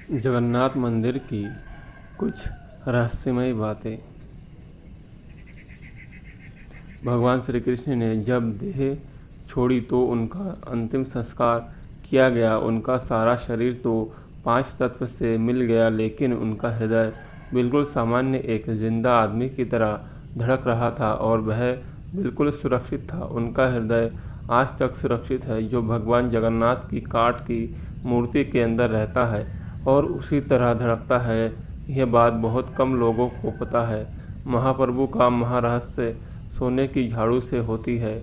जगन्नाथ मंदिर की कुछ रहस्यमय बातें। भगवान श्री कृष्ण ने जब देह छोड़ी तो उनका अंतिम संस्कार किया गया। उनका सारा शरीर तो 5 तत्व से मिल गया, लेकिन उनका हृदय बिल्कुल सामान्य एक जिंदा आदमी की तरह धड़क रहा था और वह बिल्कुल सुरक्षित था। उनका हृदय आज तक सुरक्षित है, जो भगवान जगन्नाथ की काठ की मूर्ति के अंदर रहता है और उसी तरह धड़कता है। यह बात बहुत कम लोगों को पता है। महाप्रभु का महारहस्य सोने की झाड़ू से होती है।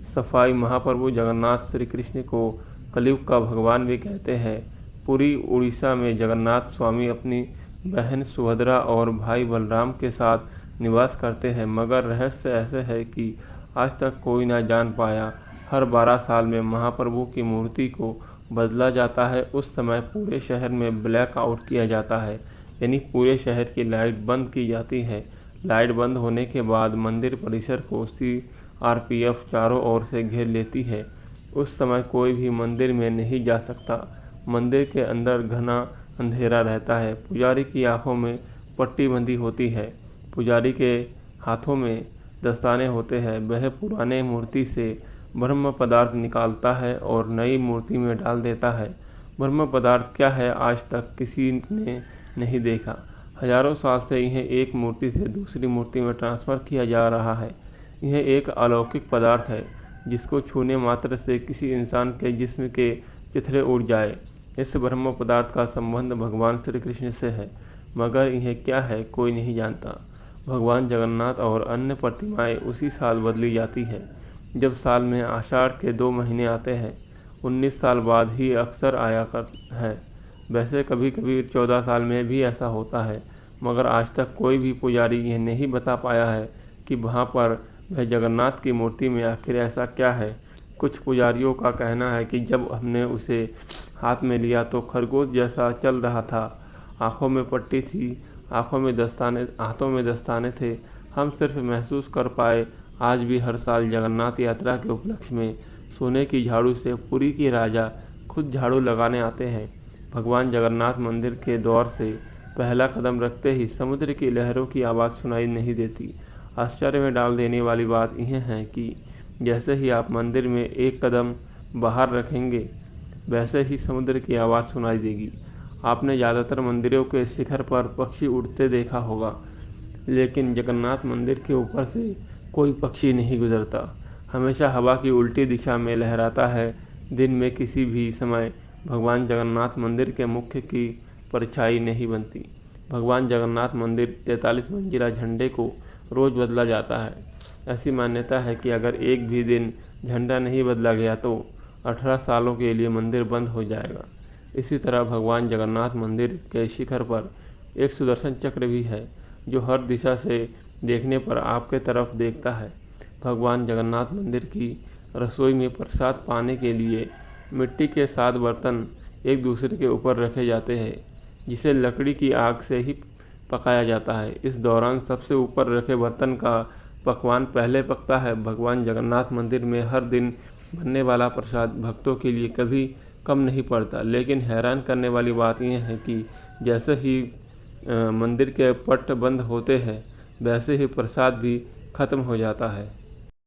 सफाई। महाप्रभु जगन्नाथ श्री कृष्ण को कलयुग का भगवान भी कहते हैं। पुरी उड़ीसा में जगन्नाथ स्वामी अपनी बहन सुभद्रा और भाई बलराम के साथ निवास करते हैं, मगर रहस्य ऐसे है कि आज तक कोई न जान पाया। हर 12 साल में महाप्रभु की मूर्ति को बदला जाता है। उस समय पूरे शहर में ब्लैक आउट किया जाता है, यानी पूरे शहर की लाइट बंद की जाती है। लाइट बंद होने के बाद मंदिर परिसर को सीआरपीएफ चारों ओर से घेर लेती है। उस समय कोई भी मंदिर में नहीं जा सकता। मंदिर के अंदर घना अंधेरा रहता है। पुजारी की आंखों में पट्टी बंधी होती है। पुजारी के हाथों में दस्ताने होते हैं। वह पुराने मूर्ति से ब्रह्म पदार्थ निकालता है और नई मूर्ति में डाल देता है। ब्रह्म पदार्थ क्या है, आज तक किसी ने नहीं देखा। हजारों साल से यह एक मूर्ति से दूसरी मूर्ति में ट्रांसफ़र किया जा रहा है। यह एक अलौकिक पदार्थ है जिसको छूने मात्र से किसी इंसान के जिस्म के चिथड़े उड़ जाए। इस ब्रह्म पदार्थ का संबंध भगवान श्री कृष्ण से है, मगर यह क्या है कोई नहीं जानता। भगवान जगन्नाथ और अन्य प्रतिमाएं उसी साल बदली जाती है जब साल में आषाढ़ के 2 महीने आते हैं। 19 साल बाद ही अक्सर आया कर है। वैसे कभी कभी 14 साल में भी ऐसा होता है, मगर आज तक कोई भी पुजारी यह नहीं बता पाया है कि वहाँ पर वह जगन्नाथ की मूर्ति में आखिर ऐसा क्या है। कुछ पुजारियों का कहना है कि जब हमने उसे हाथ में लिया तो खरगोश जैसा चल रहा था। आँखों में पट्टी थी, हाथों में दस्ताने थे। हम सिर्फ महसूस कर पाए। आज भी हर साल जगन्नाथ यात्रा के उपलक्ष्य में सोने की झाड़ू से पुरी के राजा खुद झाड़ू लगाने आते हैं। भगवान जगन्नाथ मंदिर के द्वार से पहला कदम रखते ही समुद्र की लहरों की आवाज़ सुनाई नहीं देती। आश्चर्य में डाल देने वाली बात यह है कि जैसे ही आप मंदिर में एक कदम बाहर रखेंगे, वैसे ही समुद्र की आवाज़ सुनाई देगी। आपने ज़्यादातर मंदिरों के शिखर पर पक्षी उड़ते देखा होगा, लेकिन जगन्नाथ मंदिर के ऊपर से कोई पक्षी नहीं गुजरता। हमेशा हवा की उल्टी दिशा में लहराता है। दिन में किसी भी समय भगवान जगन्नाथ मंदिर के मुख्य की परछाई नहीं बनती। भगवान जगन्नाथ मंदिर 43 मंजिला झंडे को रोज़ बदला जाता है। ऐसी मान्यता है कि अगर एक भी दिन झंडा नहीं बदला गया तो 18 सालों के लिए मंदिर बंद हो जाएगा। इसी तरह भगवान जगन्नाथ मंदिर के शिखर पर एक सुदर्शन चक्र भी है, जो हर दिशा से देखने पर आपके तरफ देखता है। भगवान जगन्नाथ मंदिर की रसोई में प्रसाद पाने के लिए मिट्टी के 7 बर्तन एक दूसरे के ऊपर रखे जाते हैं, जिसे लकड़ी की आग से ही पकाया जाता है। इस दौरान सबसे ऊपर रखे बर्तन का पकवान पहले पकता है। भगवान जगन्नाथ मंदिर में हर दिन बनने वाला प्रसाद भक्तों के लिए कभी कम नहीं पड़ता, लेकिन हैरान करने वाली बात यह है कि जैसे ही मंदिर के पट बंद होते हैं, वैसे ही प्रसाद भी खत्म हो जाता है।